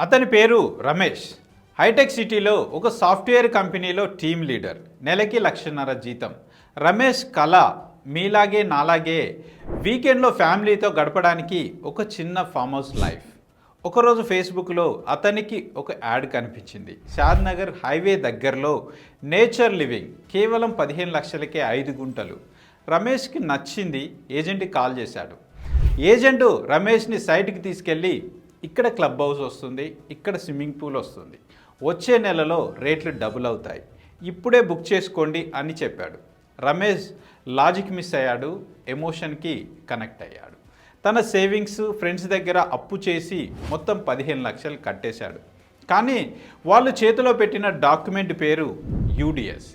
అతని పేరు రమేష్. హైటెక్ సిటీలో ఒక సాఫ్ట్వేర్ కంపెనీలో టీమ్ లీడర్. నెలకి 1,50,000 జీతం. రమేష్ కళ మీలాగే నాలాగే వీకెండ్లో ఫ్యామిలీతో గడపడానికి ఒక చిన్న ఫామ్ హౌస్ లైఫ్. ఒకరోజు ఫేస్బుక్లో అతనికి ఒక యాడ్ కనిపించింది. షాద్నగర్ హైవే దగ్గరలో నేచర్ లివింగ్, కేవలం 15 లక్షలకే 5 గుంటలు. రమేష్కి నచ్చింది. ఏజెంట్కి కాల్ చేశాడు. ఏజెంటు రమేష్ని సైట్కి తీసుకెళ్ళి, ఇక్కడ క్లబ్ హౌస్ వస్తుంది, ఇక్కడ స్విమ్మింగ్ పూల్ వస్తుంది, వచ్చే నెలలో రేట్లు డబుల్ అవుతాయి, ఇప్పుడే బుక్ చేసుకోండి అని చెప్పాడు. రమేష్ లాజిక్ మిస్ అయ్యాడు, ఎమోషన్కి కనెక్ట్ అయ్యాడు. తన సేవింగ్స్, ఫ్రెండ్స్ దగ్గర అప్పు చేసి మొత్తం 15 లక్షలు కట్టేశాడు. కానీ వాళ్ళు చేతిలో పెట్టిన డాక్యుమెంట్ పేరు యూడిఎస్,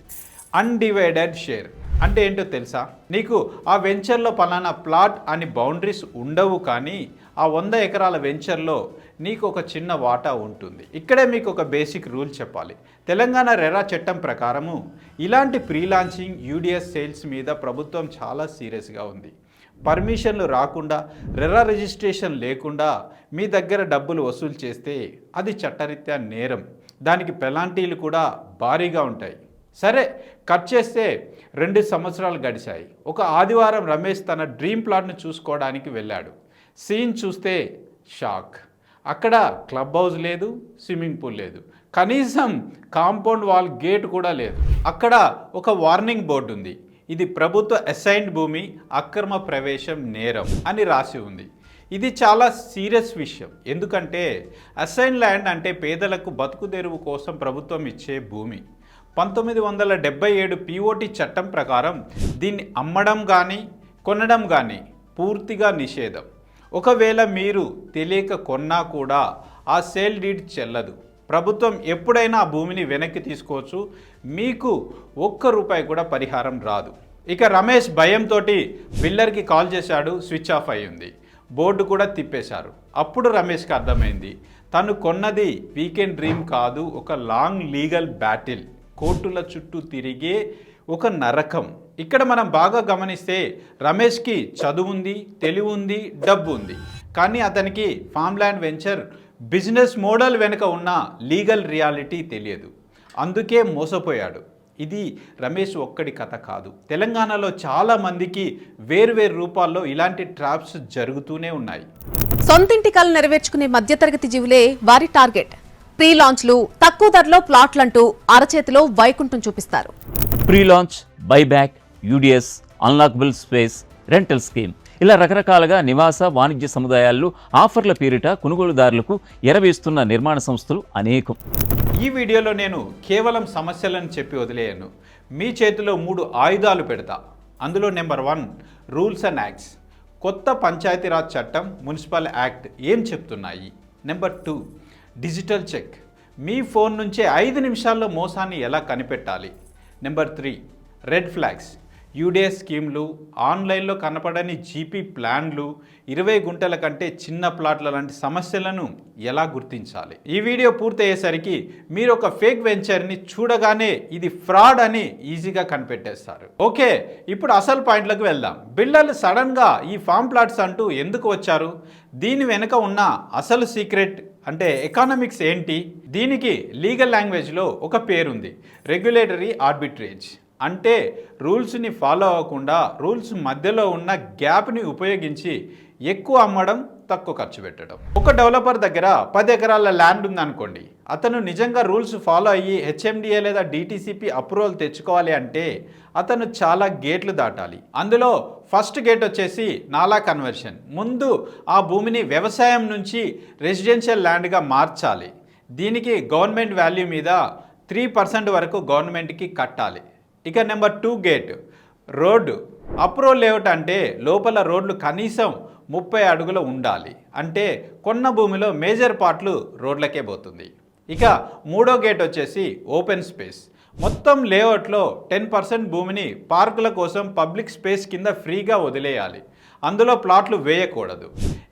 అన్డివైడెడ్ షేర్. అంటే ఏంటో తెలుసా? నీకు ఆ వెంచర్లో పలానా ప్లాట్ అని బౌండరీస్ ఉండవు, కానీ ఆ 100 ఎకరాల వెంచర్లో నీకు ఒక చిన్న వాటా ఉంటుంది. ఇక్కడే మీకు ఒక బేసిక్ రూల్ చెప్పాలి. తెలంగాణ రెరా చట్టం ప్రకారము ఇలాంటి ప్రీ లాంచింగ్ యూడిఎస్ సేల్స్ మీద ప్రభుత్వం చాలా సీరియస్గా ఉంది. పర్మిషన్లు రాకుండా, రెరా రిజిస్ట్రేషన్ లేకుండా మీ దగ్గర డబ్బులు వసూలు చేస్తే అది చట్టరీత్యా నేరం. దానికి పెనాల్టీలు కూడా భారీగా ఉంటాయి. సరే, కట్ చేస్తే 2 సంవత్సరాలు గడిచాయి. ఒక ఆదివారం రమేష్ తన డ్రీమ్ ప్లాట్ను చూసుకోవడానికి వెళ్ళాడు. సీన్ చూస్తే షాక్. అక్కడ క్లబ్ హౌస్ లేదు, స్విమ్మింగ్ పూల్ లేదు, కనీసం కాంపౌండ్ వాల్ గేట్ కూడా లేదు. అక్కడ ఒక వార్నింగ్ బోర్డు ఉంది. ఇది ప్రభుత్వ అసైన్డ్ భూమి, అక్రమ ప్రవేశం నేరం అని రాసి ఉంది. ఇది చాలా సీరియస్ విషయం. ఎందుకంటే అసైన్ ల్యాండ్ అంటే పేదలకు బతుకుదెరువు కోసం ప్రభుత్వం ఇచ్చే భూమి. 1977 పిఓటి చట్టం ప్రకారం దీన్ని అమ్మడం కానీ కొనడం కానీ పూర్తిగా నిషేధం. ఒకవేళ మీరు తెలియక కొన్నా కూడా ఆ సేల్ డీడ్ చెల్లదు. ప్రభుత్వం ఎప్పుడైనా ఆ భూమిని వెనక్కి తీసుకోవచ్చు. మీకు ₹1 కూడా పరిహారం రాదు. ఇక రమేష్ భయంతో బిల్లర్కి కాల్ చేశాడు. స్విచ్ ఆఫ్ అయ్యింది. బోర్డు కూడా తిప్పేశారు. అప్పుడు రమేష్కి అర్థమైంది, తను కొన్నది వీకెండ్ డ్రీమ్ కాదు, ఒక లాంగ్ లీగల్ బ్యాటిల్. కోర్టుల చుట్టూ తిరిగే ఒక నరకం. ఇక్కడ మనం బాగా గమనిస్తే రమేష్కి చదువు ఉంది, తెలివి ఉంది, డబ్బు ఉంది, కానీ అతనికి farm land venture business model వెనుక ఉన్న లీగల్ రియాలిటీ తెలియదు. అందుకే మోసపోయాడు. ఇది రమేష్ ఒక్కడి కథ కాదు. తెలంగాణలో చాలా మందికి వేర్వేరు రూపాల్లో ఇలాంటి ట్రాప్స్ జరుగుతూనే ఉన్నాయి. సొంతింటి కల నెరవేర్చుకునే మధ్యతరగతి జీవులే వారి టార్గెట్. ప్రీ లాంచ్లు, తక్కువ ధరలో ప్లాట్లంటూ అరచేతిలో వైకుంఠం చూపిస్తారు. Pre launch, buyback, UDS, unlockable space, rental scheme, ఇలా రకరకాలుగా నివాస వాణిజ్య సముదాయాల్లో ఆఫర్ల పేరిట కొనుగోలుదారులకు ఎరవేస్తున్న నిర్మాణ సంస్థలు అనేకం. ఈ వీడియోలో నేను కేవలం సమస్యలను చెప్పి వదిలేయను. మీ చేతిలో 3 ఆయుధాలు పెడతా. అందులో నెంబర్ 1 రూల్స్ అండ్ యాక్ట్స్. కొత్త పంచాయతీరాజ్ చట్టం, మున్సిపల్ యాక్ట్ ఏం చెప్తున్నాయి. Number 2 digital check. మీ ఫోన్ నుంచే 5 నిమిషాల్లో మోసాన్ని ఎలా కనిపెట్టాలి. Number 3 red flags. యూడిఎస్ స్కీమ్లు, ఆన్లైన్లో కనపడని జీపీ ప్లాన్లు, 20 గుంటల కంటే చిన్న ప్లాట్ల లాంటి సమస్యలను ఎలా గుర్తించాలి. ఈ వీడియో పూర్తయ్యేసరికి మీరు ఒక ఫేక్ వెంచర్ని చూడగానే ఇది ఫ్రాడ్ అని ఈజీగా కనిపెట్టేస్తారు. ఓకే, ఇప్పుడు అసలు పాయింట్లకు వెళ్దాం. బిల్డర్లు సడన్గా ఈ ఫామ్ ప్లాట్స్ అంటూ ఎందుకు వచ్చారు? దీని వెనుక ఉన్న అసలు సీక్రెట్ అంటే ఎకానమిక్స్ ఏంటి? దీనికి లీగల్ లాంగ్వేజ్లో ఒక పేరుంది, రెగ్యులేటరీ ఆర్బిట్రేజ్. అంటే రూల్స్ని ఫాలో అవ్వకుండా రూల్స్ మధ్యలో ఉన్న గ్యాప్ని ఉపయోగించి ఎక్కువ అమ్మడం, తక్కువ ఖర్చు పెట్టడం. ఒక డెవలపర్ దగ్గర 10 ఎకరాల ల్యాండ్ ఉందనుకోండి. అతను నిజంగా రూల్స్ ఫాలో అయ్యి హెచ్ఎండిఏ లేదా డిటిసిపి అప్రూవల్ తెచ్చుకోవాలి అంటే అతను చాలా గేట్లు దాటాలి. అందులో ఫస్ట్ గేట్ వచ్చేసి నాలా కన్వర్షన్. ముందు ఆ భూమిని వ్యవసాయం నుంచి రెసిడెన్షియల్ ల్యాండ్గా మార్చాలి. దీనికి గవర్నమెంట్ వాల్యూ మీద 3% వరకు గవర్నమెంట్కి కట్టాలి. ఇక number 2 gate road. Approval layout అంటే లోపల రోడ్లు కనీసం 30 అడుగులు ఉండాలి. అంటే కొన్న భూమిలో మేజర్ పార్ట్లు రోడ్లకే పోతుంది. ఇక 3వ గేట్ వచ్చేసి ఓపెన్ స్పేస్. మొత్తం లేఅవుట్లో 10% భూమిని పార్కుల కోసం పబ్లిక్ స్పేస్ కింద ఫ్రీగా వదిలేయాలి. అందులో ప్లాట్లు వేయకూడదు.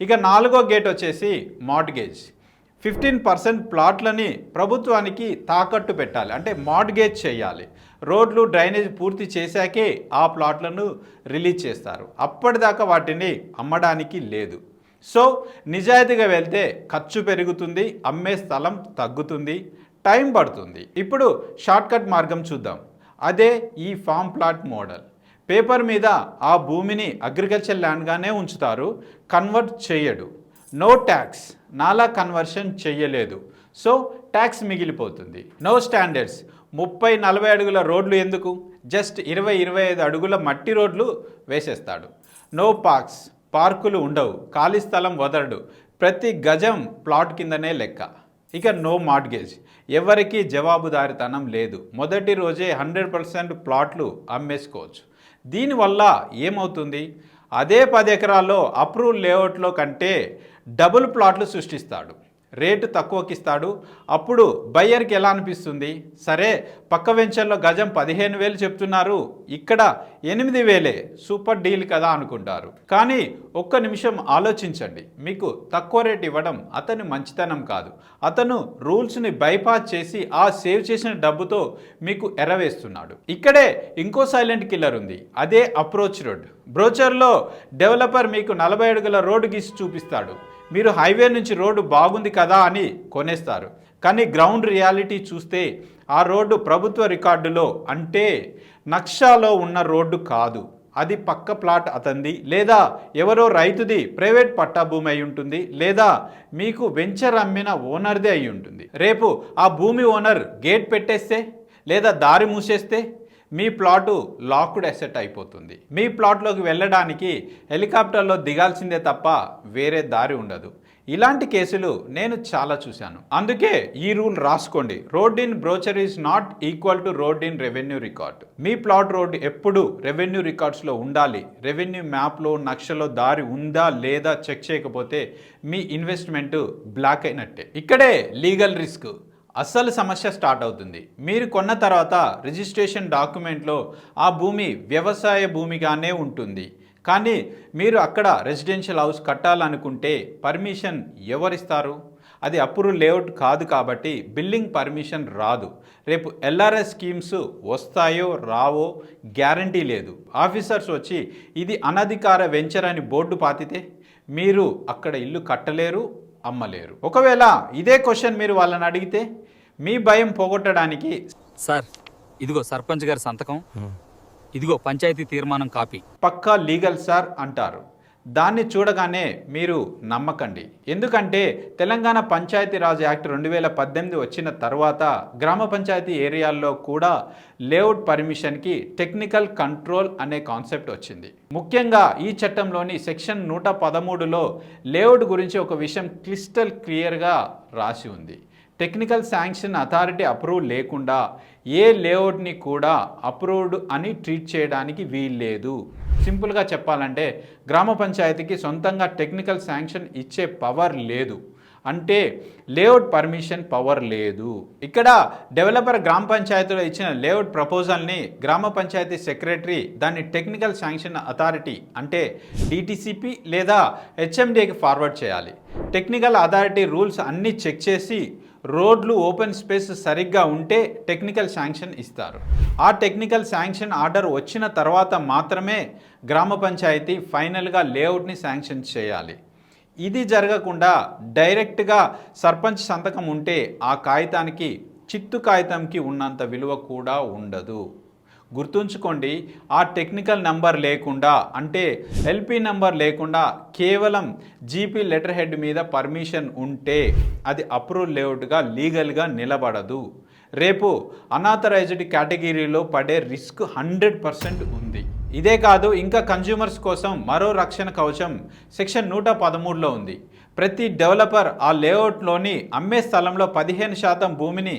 ఇక 4వ గేట్ వచ్చేసి మార్ట్గేజ్. 15% ప్లాట్లని ప్రభుత్వానికి తాకట్టు పెట్టాలి, అంటే మార్ట్గేజ్ చేయాలి. రోడ్లు, డ్రైనేజ్ పూర్తి చేశాకే ఆ ప్లాట్లను రిలీజ్ చేస్తారు. అప్పటిదాకా వాటిని అమ్మడానికి లేదు. సో నిజాయితీగా వెళ్తే ఖర్చు పెరుగుతుంది, అమ్మే స్థలం తగ్గుతుంది, టైం పడుతుంది. ఇప్పుడు షార్ట్కట్ మార్గం చూద్దాం. అదే ఈ ఫామ్ ప్లాట్ మోడల్. పేపర్ మీద ఆ భూమిని అగ్రికల్చర్ ల్యాండ్గానే ఉంచుతారు, కన్వర్ట్ చేయడు. నో ట్యాక్స్, నాలా కన్వర్షన్ చెయ్యలేదు, సో ట్యాక్స్ మిగిలిపోతుంది. నో స్టాండర్డ్స్, 30-40 అడుగుల రోడ్లు ఎందుకు, జస్ట్ 20-25 అడుగుల మట్టి రోడ్లు వేసేస్తాడు. నో పార్క్స్, పార్కులు ఉండవు, ఖాళీ స్థలం వదలడు, ప్రతి గజం ప్లాట్ కిందనే లెక్క. ఇక నో మార్ట్గేజ్, ఎవరికీ జవాబుదారితనం లేదు, మొదటి రోజే 100% ప్లాట్లు అమ్మేసుకోవచ్చు. దీనివల్ల ఏమవుతుంది, అదే 10 ఎకరాల్లో అప్రూవ్ లేఅవుట్లో కంటే డబుల్ ప్లాట్లు సృష్టిస్తాడు, రేటు తక్కువకిస్తాడు. అప్పుడు బయ్యర్కి ఎలా అనిపిస్తుంది, సరే పక్క వెంచర్లో గజం 15,000 చెప్తున్నారు, ఇక్కడ 8,000, సూపర్ డీల్ కదా అనుకుంటారు. కానీ ఒక్క నిమిషం ఆలోచించండి, మీకు తక్కువ రేట్ ఇవ్వడం అతని మంచితనం కాదు, అతను రూల్స్ని బైపాస్ చేసి ఆ సేవ్ చేసిన డబ్బుతో మీకు ఎరవేస్తున్నాడు. ఇక్కడే ఇంకో సైలెంట్ కిల్లర్ ఉంది, అదే అప్రోచ్ రోడ్. బ్రోచర్లో డెవలపర్ మీకు 40 అడుగుల రోడ్డు గీసి చూపిస్తాడు, మీరు హైవే నుంచి రోడ్డు బాగుంది కదా అని కొనేస్తారు. కానీ గ్రౌండ్ రియాలిటీ చూస్తే ఆ రోడ్డు ప్రభుత్వ రికార్డులో అంటే నక్షాలో ఉన్న రోడ్డు కాదు, అది పక్క ప్లాట్ అతంది, లేదా ఎవరో రైతుది ప్రైవేట్ పట్టా భూమి అయి ఉంటుంది, లేదా మీకు వెంచర్ అమ్మిన ఓనర్దే అయి ఉంటుంది. రేపు ఆ భూమి ఓనర్ గేట్ పెట్టేస్తే లేదా దారి మూసేస్తే మీ ప్లాటు లాక్డ్ అసెట్ అయిపోతుంది. మీ ప్లాట్లోకి వెళ్ళడానికి హెలికాప్టర్లో దిగాల్సిందే తప్ప వేరే దారి ఉండదు. ఇలాంటి కేసులు నేను చాలా చూశాను. అందుకే ఈ రూల్ రాసుకోండి, road in brochure is not equal to road in revenue record. Me plot road ఎప్పుడు రెవెన్యూ రికార్డ్స్లో ఉండాలి. రెవెన్యూ మ్యాప్లో నక్షలో దారి ఉందా లేదా చెక్ చేయకపోతే మీ ఇన్వెస్ట్మెంట్ బ్లాక్ అయినట్టే. ఇక్కడే లీగల్ రిస్క్, అస్సలు సమస్య స్టార్ట్ అవుతుంది. మీరు కొన్న తర్వాత రిజిస్ట్రేషన్ డాక్యుమెంట్లో ఆ భూమి వ్యవసాయ భూమిగానే ఉంటుంది, కానీ మీరు అక్కడ రెసిడెన్షియల్ హౌస్ కట్టాలనుకుంటే పర్మిషన్ ఎవరిస్తారు, అది అప్రూవ్ లేఅవుట్ కాదు కాబట్టి బిల్డింగ్ పర్మిషన్ రాదు. రేపు ఎల్ఆర్ఎస్ స్కీమ్స్ వస్తాయో రావో గ్యారంటీ లేదు. ఆఫీసర్స్ వచ్చి ఇది అనధికార వెంచర్ అని బోర్డు పాతితే మీరు అక్కడ ఇల్లు కట్టలేరు, అమ్మలేరు. ఒకవేళ ఇదే క్వశ్చన్ మీరు వాళ్ళని అడిగితే మీ భయం పోగొట్టడానికి, సార్ ఇదిగో సర్పంచ్ గారి సంతకం, ఇదిగో పంచాయతీ తీర్మానం కాపీ, పక్కా లీగల్ సార్ అంటారు. దాన్ని చూడగానే మీరు నమ్మకండి. ఎందుకంటే తెలంగాణ పంచాయతీరాజ్ యాక్ట్ 2018 వచ్చిన తర్వాత గ్రామ పంచాయతీ ఏరియాల్లో కూడా లేఅవుట్ పర్మిషన్కి టెక్నికల్ కంట్రోల్ అనే కాన్సెప్ట్ వచ్చింది. ముఖ్యంగా ఈ చట్టంలోని సెక్షన్ 113లో లేఅవుట్ గురించి ఒక విషయం క్రిస్టల్ క్లియర్గా రాసి ఉంది. టెక్నికల్ శాంక్షన్ అథారిటీ అప్రూవ్ లేకుండా ఏ లేఅవుట్ని కూడా అప్రూవ్డ్ అని ట్రీట్ చేయడానికి వీల్లేదు. సింపుల్గా చెప్పాలంటే గ్రామ పంచాయతీకి సొంతంగా టెక్నికల్ శాంక్షన్ ఇచ్చే పవర్ లేదు, అంటే లేఅవుట్ పర్మిషన్ పవర్ లేదు. ఇక్కడ డెవలపర్ గ్రామ పంచాయతీలో ఇచ్చిన లేఅవుట్ ప్రపోజల్ని గ్రామ పంచాయతీ సెక్రటరీ దాన్ని టెక్నికల్ శాంక్షన్ అథారిటీ అంటే డిటిసిపి లేదా హెచ్ఎండికి ఫార్వర్డ్ చేయాలి. టెక్నికల్ అథారిటీ రూల్స్ అన్నీ చెక్ చేసి రోడ్లు ఓపెన్ స్పేస్ సరిగ్గా ఉంటే టెక్నికల్ శాంక్షన్ ఇస్తారు. ఆ టెక్నికల్ శాంక్షన్ ఆర్డర్ వచ్చిన తర్వాత మాత్రమే గ్రామ పంచాయతీ ఫైనల్గా లేఅవుట్ని శాంక్షన్ చేయాలి. ఇది జరగకుండా డైరెక్ట్గా సర్పంచ్ సంతకం ఉంటే ఆ కాగితానికి చిత్తు కాగితంకి ఉన్నంత విలువ కూడా ఉండదు. గుర్తుంచుకోండి, ఆ టెక్నికల్ నంబర్ లేకుండా అంటే ఎల్పి నంబర్ లేకుండా కేవలం జీపీ లెటర్ హెడ్ మీద పర్మిషన్ ఉంటే అది అప్రూవ్ లేఅవుట్గా లీగల్గా నిలబడదు. రేపు అనాథరైజ్డ్ కేటగిరీలో పడే రిస్క్ 100% ఉంది. ఇదే కాదు, ఇంకా కన్జ్యూమర్స్ కోసం మరో రక్షణ కవచం సెక్షన్ 113లో ఉంది. ప్రతి డెవలపర్ ఆ లేఅవుట్లోని అమ్మే స్థలంలో 15% భూమిని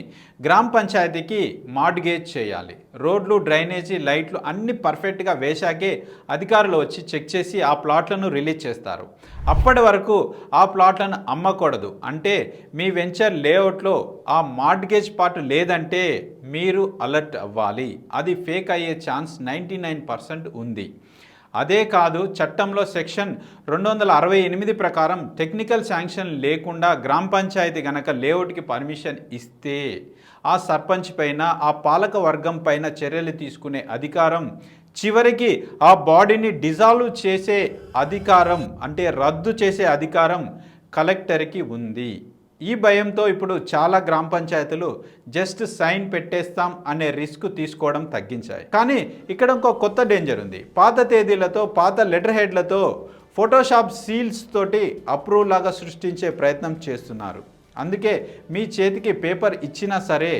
గ్రామ పంచాయతీకి మార్ట్గేజ్ చేయాలి. రోడ్లు, డ్రైనేజీ, లైట్లు అన్ని పర్ఫెక్ట్గా వేశాకే అధికారులు వచ్చి చెక్ చేసి ఆ ప్లాట్లను రిలీజ్ చేస్తారు. అప్పటి వరకు ఆ ప్లాట్లను అమ్మకూడదు. అంటే మీ వెంచర్ లేఅవుట్లో ఆ మార్ట్గేజ్ పార్ట్ లేదంటే మీరు అలర్ట్ అవ్వాలి. అది ఫేక్ అయ్యే ఛాన్స్ 99% ఉంది. అదే కాదు, చట్టంలో సెక్షన్ 268 ప్రకారం టెక్నికల్ శాంక్షన్ లేకుండా గ్రామ పంచాయతీ గనక లేఅవుట్కి పర్మిషన్ ఇస్తే ఆ సర్పంచ్ పైన, ఆ పాలక వర్గం పైన చర్యలు తీసుకునే అధికారం చివరికి ఆ బాడీని డిజాల్వ్ చేసే అధికారం అంటే రద్దు చేసే అధికారం కలెక్టర్కి ఉంది. ఈ భయంతో ఇప్పుడు చాలా గ్రామ పంచాయతీలు జస్ట్ సైన్ పెట్టేస్తాం అనే రిస్క్ తీసుకోవడం తగ్గించాయి. కానీ ఇక్కడ ఇంకో కొత్త డేంజర్ ఉంది. పాత తేదీలతో పాత లెటర్ హెడ్లతో ఫోటోషాప్ సీల్స్ తోటి అప్రూవ్ లాగా సృష్టించే ప్రయత్నం చేస్తున్నారు. అందుకే మీ చేతికి పేపర్ ఇచ్చినా సరే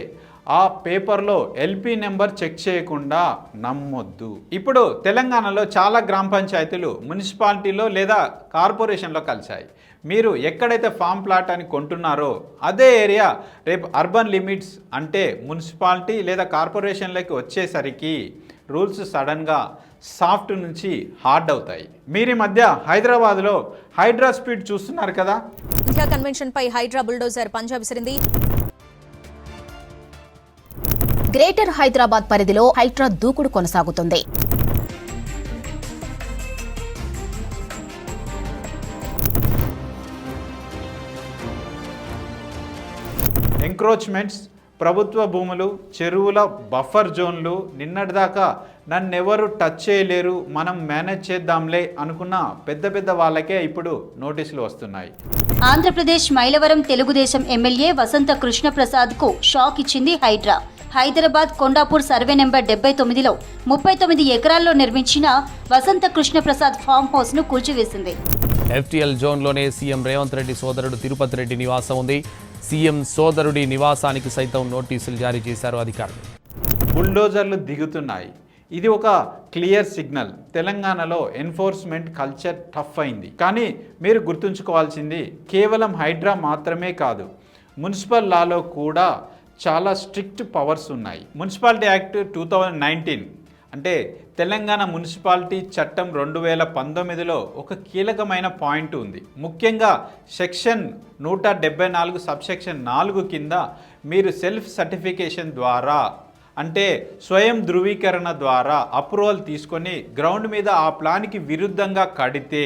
ఆ పేపర్లో ఎల్పి నెంబర్ చెక్ చేయకుండా నమ్మొద్దు. ఇప్పుడు తెలంగాణలో చాలా గ్రామ పంచాయతీలు మున్సిపాలిటీలో లేదా కార్పొరేషన్లో కలిశాయి. మీరు ఎక్కడైతే ఫామ్ ప్లాట్ అని కొంటున్నారో అదే ఏరియా రేపు అర్బన్ లిమిట్స్ అంటే మున్సిపాలిటీ లేదా కార్పొరేషన్లోకి వచ్చేసరికి రూల్స్ సడన్గా సాఫ్ట్ నుంచి హార్డ్ అవుతాయి. మీరు ఈ మధ్య హైదరాబాద్లో హైడ్రా స్పీడ్ చూస్తున్నారు కదా. ఇండియా కన్వెన్షన్ పై హైడ్రా బుల్డోజర్ పంజా విసిరింది. గ్రేటర్ హైదరాబాద్ పరిధిలో హైడ్రా దూకుడు కొనసాగుతుంది. ఎంక్రోచ్మెంట్స్, ప్రభుత్వ భూములు, చెరువుల బఫర్ జోన్లు, నిన్నటిదాకా నన్నెవరు టచ్ చేయలేరు మనం మేనేజ్ చేద్దాంలే అనుకున్న పెద్ద పెద్ద వాళ్ళకే ఇప్పుడు నోటీసులు వస్తున్నాయి. ఆంధ్రప్రదేశ్ మైలవరం తెలుగుదేశం ఎమ్మెల్యే వసంత కృష్ణప్రసాద్కు షాక్ ఇచ్చింది హైడ్రా. హైదరాబాద్ కొండాపూర్ సర్వే నెంబర్ 79లో 39 ఎకరాల్లో నిర్మించిన వసంత కృష్ణప్రసాద్ ఫామ్ హౌస్ ను కూల్చివేసింది. ఎఫ్టీఎల్ జోన్లోనే సీఎం రేవంత్ రెడ్డి సోదరుడు తిరుపతి రెడ్డి నివాసం ఉంది. సీఎం సోదరుడి నివాసానికి సైతం నోటీసులు జారీ చేశారు అధికారులు. బుల్డోజర్లు దిగుతున్నాయి. ఇది ఒక క్లియర్ సిగ్నల్. తెలంగాణలో ఎన్ఫోర్స్మెంట్ కల్చర్ టఫ్ అయింది. కానీ మీరు గుర్తుంచుకోవాల్సింది కేవలం హైడ్రా మాత్రమే కాదు, మున్సిపల్ లాలో కూడా చాలా స్ట్రిక్ట్ పవర్స్ ఉన్నాయి. మున్సిపాలిటీ యాక్ట్ 2019 అంటే తెలంగాణ మున్సిపాలిటీ చట్టం 2019లో ఒక కీలకమైన పాయింట్ ఉంది. ముఖ్యంగా సెక్షన్ 174 సబ్సెక్షన్ 4 కింద మీరు సెల్ఫ్ సర్టిఫికేషన్ ద్వారా అంటే స్వయం ధృవీకరణ ద్వారా అప్రూవల్ తీసుకొని గ్రౌండ్ మీద ఆ ప్లాన్కి విరుద్ధంగా కడితే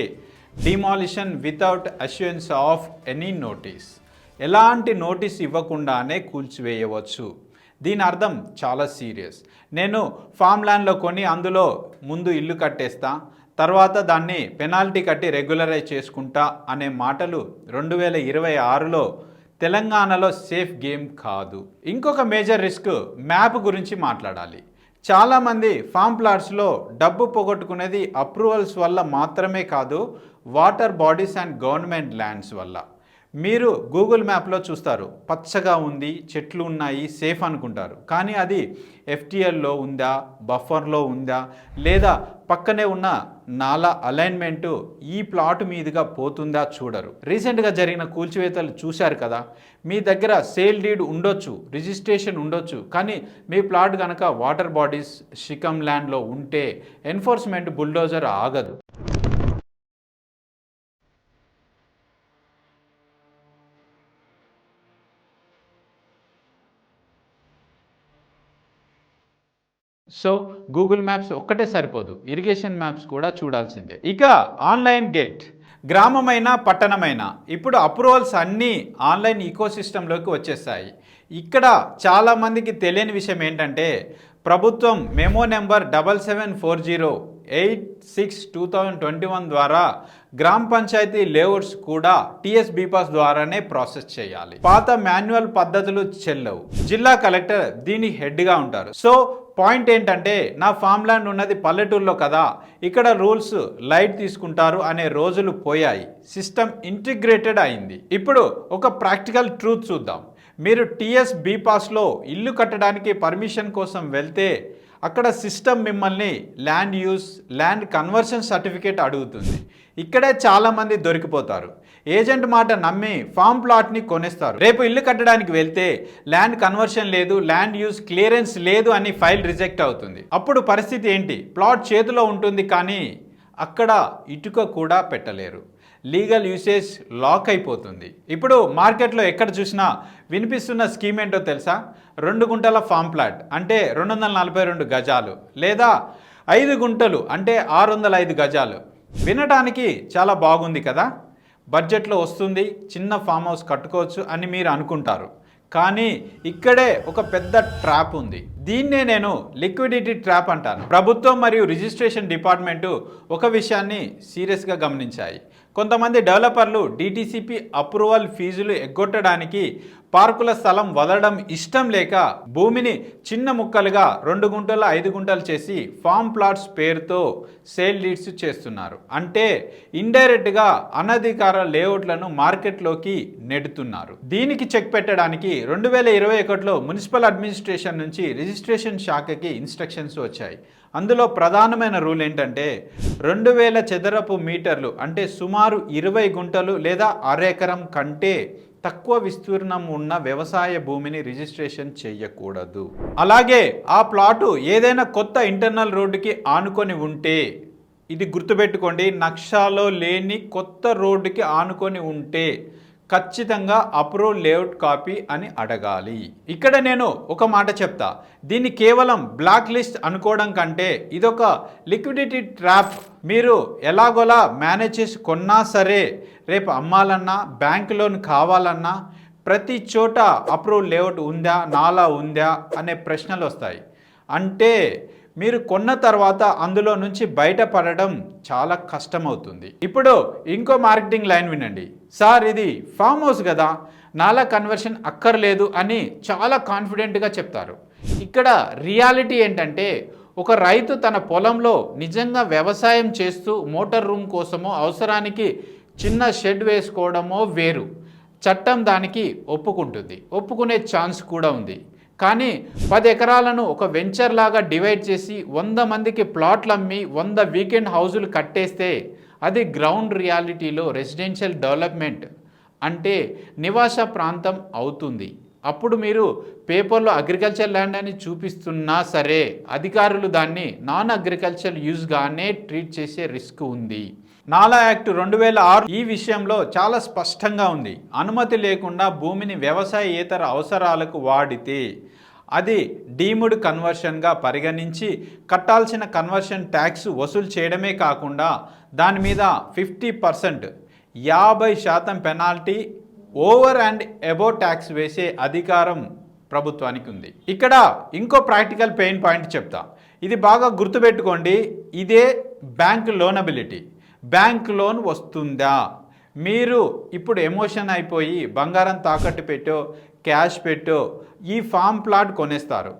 demolition without assurance of any notice, ఎలాంటి నోటీస్ ఇవ్వకుండానే కూల్చివేయవచ్చు. దీని అర్థం చాలా సీరియస్. నేను ఫామ్ ల్యాండ్లో కొని అందులో ముందు ఇల్లు కట్టేస్తా, తర్వాత దాన్ని పెనాల్టీ కట్టి రెగ్యులరైజ్ చేసుకుంటా అనే మాటలు 2026లో తెలంగాణలో సేఫ్ గేమ్ కాదు. ఇంకొక మేజర్ రిస్క్ మ్యాప్ గురించి మాట్లాడాలి. చాలామంది ఫామ్ ప్లాట్స్లో డబ్బు పోగొట్టుకునేది అప్రూవల్స్ వల్ల మాత్రమే కాదు, water bodies and government lands వల్ల. మీరు గూగుల్ మ్యాప్లో చూస్తారు, పచ్చగా ఉంది, చెట్లు ఉన్నాయి, సేఫ్ అనుకుంటారు. కానీ అది ఎఫ్టీఎల్లో ఉందా, బఫర్లో ఉందా, లేదా పక్కనే ఉన్న నాలా అలైన్మెంటు ఈ ప్లాట్ మీదుగా పోతుందా చూడరు. రీసెంట్గా జరిగిన కూల్చివేతలు చూశారు కదా. మీ దగ్గర సేల్ డీడ్ ఉండొచ్చు, రిజిస్ట్రేషన్ ఉండొచ్చు, కానీ మీ ప్లాట్ కనుక వాటర్ బాడీస్ షికమ్ ల్యాండ్లో ఉంటే ఎన్ఫోర్స్మెంట్ బుల్డోజర్ ఆగదు. సో గూగుల్ మ్యాప్స్ ఒక్కటే సరిపోదు, ఇరిగేషన్ మ్యాప్స్ కూడా చూడాల్సిందే. ఇక ఆన్లైన్ గేట్, గ్రామమైన పట్టణమైన ఇప్పుడు అప్రూవల్స్ అన్నీ ఆన్లైన్ ఈకోసిస్టంలోకి వచ్చేసాయి. ఇక్కడ చాలామందికి తెలియని విషయం ఏంటంటే ప్రభుత్వం మెమో నెంబర్ 7740/86/2021 ద్వారా గ్రామ పంచాయతీ లేఅవుట్స్ కూడా టీఎస్ బీపాస్ ద్వారానే ప్రాసెస్ చేయాలి. పాత మాన్యువల్ పద్ధతులు చెల్లవు. జిల్లా కలెక్టర్ దీని హెడ్గా ఉంటారు. సో పాయింట్ ఏంటంటే నా ఫామ్ ల్యాండ్ ఉన్నది పల్లెటూరులో కదా, ఇక్కడ రూల్స్ లైట్ తీసుకుంటారు అనే రోజులు పోయాయి. సిస్టమ్ ఇంటిగ్రేటెడ్ అయింది. ఇప్పుడు ఒక ప్రాక్టికల్ ట్రూత్ చూద్దాం. మీరు టీఎస్ బీపాస్లో ఇల్లు కట్టడానికి పర్మిషన్ కోసం వెళ్తే అక్కడ సిస్టమ్ మిమ్మల్ని land use, land conversion certificate అడుగుతుంది. ఇక్కడే చాలామంది దొరికిపోతారు. ఏజెంట్ మాట నమ్మి ఫామ్ ప్లాట్ని కొనేస్తారు. రేపు ఇల్లు కట్టడానికి వెళ్తే ల్యాండ్ కన్వర్షన్ లేదు, ల్యాండ్ యూస్ క్లియరెన్స్ లేదు అని ఫైల్ రిజెక్ట్ అవుతుంది. అప్పుడు పరిస్థితి ఏంటి? ప్లాట్ చేతిలో ఉంటుంది కానీ అక్కడ ఇటుక కూడా పెట్టలేరు. లీగల్ యూసేజ్ లాక్ అయిపోతుంది. ఇప్పుడు మార్కెట్లో ఎక్కడ చూసినా వినిపిస్తున్న స్కీమ్ ఏంటో తెలుసా? 2 గుంటల ఫామ్ ప్లాట్ అంటే 242 గజాలు, లేదా 5 గుంటలు అంటే 605 గజాలు. వినడానికి చాలా బాగుంది కదా, బడ్జెట్లో వస్తుంది, చిన్న ఫామ్ హౌస్ కట్టుకోవచ్చు అని మీరు అనుకుంటారు. కానీ ఇక్కడే ఒక పెద్ద ట్రాప్ ఉంది. దీన్నే నేను లిక్విడిటీ ట్రాప్ అంటాను. ప్రభుత్వం మరియు రిజిస్ట్రేషన్ డిపార్ట్మెంటు ఒక విషయాన్ని సీరియస్గా గమనించాయి. కొంతమంది డెవలపర్లు డిటిసిపి అప్రూవల్ ఫీజులు ఎగ్గొట్టడానికి పార్కుల స్థలం వదలడం ఇష్టం లేక భూమిని చిన్న ముక్కలుగా 2 గుంటలు 5 గుంటలు చేసి ఫామ్ ప్లాట్స్ పేరుతో సేల్ లీడ్స్ చేస్తున్నారు. అంటే ఇండైరెక్ట్గా అనధికార లేఅవుట్లను మార్కెట్లోకి నెడుతున్నారు. దీనికి చెక్ పెట్టడానికి 2021లో మున్సిపల్ అడ్మినిస్ట్రేషన్ నుంచి రిజిస్ట్రేషన్ శాఖకి ఇన్స్ట్రక్షన్స్ వచ్చాయి. అందులో ప్రధానమైన రూల్ ఏంటంటే 2000 చదరపు మీటర్లు అంటే సుమారు 20 గుంటలు లేదా అరెకరం కంటే తక్కువ విస్తీర్ణం ఉన్న వ్యవసాయ భూమిని రిజిస్ట్రేషన్ చేయకూడదు. అలాగే ఆ ప్లాటు ఏదైనా కొత్త ఇంటర్నల్ రోడ్డుకి ఆనుకొని ఉంటే, ఇది గుర్తుపెట్టుకోండి, నక్షాలో లేని కొత్త రోడ్డుకి ఆనుకొని ఉంటే ఖచ్చితంగా అప్రూవ్ లేఅవుట్ కాపీ అని అడగాలి. ఇక్కడ నేను ఒక మాట చెప్తా, దీన్ని కేవలం బ్లాక్ లిస్ట్ అనుకోవడం కంటే ఇదొక లిక్విడిటీ ట్రాప్. మీరు ఎలాగోలా మేనేజ్ చేసి కొన్నా సరే రేపు అమ్మాలన్నా బ్యాంక్ లోన్ కావాలన్నా ప్రతి చోట అప్రూవ్ లేఅవుట్ ఉందా, నాలా ఉందా అనే ప్రశ్నలు వస్తాయి. అంటే మీరు కొన్న తర్వాత అందులో నుంచి బయటపడడం చాలా కష్టమవుతుంది. ఇప్పుడు ఇంకో మార్కెటింగ్ లైన్ వినండి. సార్ ఇది ఫామ్ హౌస్ కదా, నాలా కన్వర్షన్ అక్కర్లేదు అని చాలా కాన్ఫిడెంట్గా చెప్తారు. ఇక్కడ రియాలిటీ ఏంటంటే ఒక రైతు తన పొలంలో నిజంగా వ్యవసాయం చేస్తూ మోటార్ రూమ్ కోసమో అవసరానికి చిన్న షెడ్ వేసుకోవడమో వేరు. చట్టం దానికి ఒప్పుకుంటుంది, ఒప్పుకునే ఛాన్స్ కూడా ఉంది. కానీ 10 ఎకరాలను ఒక వెంచర్ లాగా డివైడ్ చేసి 100 మందికి ప్లాట్లు అమ్మి 100 వీకెండ్ హౌజులు కట్టేస్తే అది గ్రౌండ్ రియాలిటీలో రెసిడెన్షియల్ డెవలప్మెంట్ అంటే నివాస ప్రాంతం అవుతుంది. అప్పుడు మీరు పేపర్లో అగ్రికల్చర్ ల్యాండ్ అని చూపిస్తున్నా సరే అధికారులు దాన్ని నాన్ అగ్రికల్చర్ యూజ్గానే ట్రీట్ చేసే రిస్క్ ఉంది. నాలా యాక్ట్ 2006 ఈ విషయంలో చాలా స్పష్టంగా ఉంది. అనుమతి లేకుండా భూమిని వ్యవసాయేతర అవసరాలకు వాడితే అది డీమ్డ్ కన్వర్షన్గా పరిగణించి కట్టాల్సిన కన్వర్షన్ ట్యాక్స్ వసూలు చేయడమే కాకుండా దాని మీద 50% 50% penalty over and above tax వేసే అధికారం ప్రభుత్వానికి ఉంది. ఇక్కడ ఇంకో ప్రాక్టికల్ పెయిన్ పాయింట్ చెప్తా, ఇది బాగా గుర్తుపెట్టుకోండి. ఇదే బ్యాంక్ లోనబిలిటీ. బ్యాంక్ లోన్ వస్తుందా? మీరు ఇప్పుడు ఎమోషన్ అయిపోయి బంగారం తాకట్టు పెట్టో క్యాష్ పెట్టో ఈ ఫామ్ ప్లాట్ కొనేస్తారు.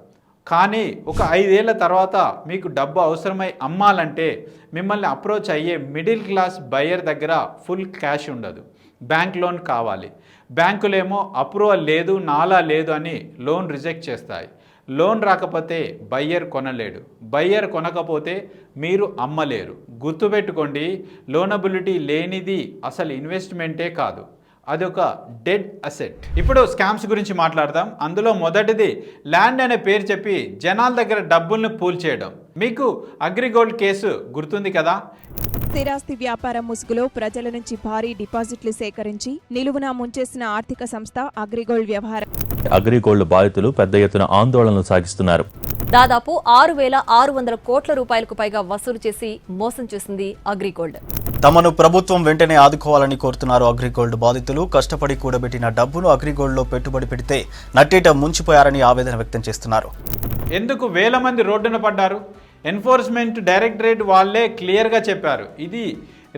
కానీ ఒక 5 ఏళ్ల తర్వాత మీకు డబ్బు అవసరమై అమ్మాలంటే మిమ్మల్ని అప్రోచ్ అయ్యే మిడిల్ క్లాస్ బయ్యర్ దగ్గర ఫుల్ క్యాష్ ఉండదు, బ్యాంక్ లోన్ కావాలి. బ్యాంకులేమో అప్రూవల్ లేదు, నాలా లేదు అని లోన్ రిజెక్ట్ చేస్తాయి. లోన్ రాకపోతే బయ్యర్ కొనలేడు, బయ్యర్ కొనకపోతే మీరు అమ్మలేరు. గుర్తుపెట్టుకోండి, లోనబిలిటీ లేనిది అసలు ఇన్వెస్ట్మెంటే కాదు, అదొక డెడ్ అసెట్. ఇప్పుడు స్కామ్స్ గురించి మాట్లాడదాం. అందులో మొదటిది ల్యాండ్ అనే పేరు చెప్పి జనాల దగ్గర డబ్బుల్ని పూల్ చేయడం. మీకు అగ్రిగోల్డ్ కేసు గుర్తుంది కదా? స్థిరాస్తి వ్యాపారం ముసుగులో ప్రజల నుంచి భారీ డిపాజిట్లు సేకరించి నిలువునా ముంచేసిన ఆర్థిక సంస్థ అగ్రిగోల్డ్ వ్యవహారం. అగ్రిగోల్డ్ బాధితులు పెద్ద ఎత్తున ఆందోళనలు సాగిస్తున్నారు. దాదాపు 6,600 కోట్ల రూపాయలకు పైగా వసూలు చేసి మోసం చేసింది అగ్రిగోల్డ్. తమను ప్రభుత్వం వెంటనే ఆదుకోవాలని కోరుతున్నారు అగ్రిగోల్డ్ బాధితులు. కష్టపడి కూడబెట్టిన డబ్బును అగ్రిగోల్డ్లో పెట్టుబడి పెడితే నట్టేట ముంచిపోయారని ఆవేదన వ్యక్తం చేస్తున్నారు. ఎందుకు వేల మంది రోడ్డున పడ్డారు? ఎన్ఫోర్స్మెంట్ డైరెక్టరేట్ వాళ్ళే క్లియర్గా చెప్పారు, ఇది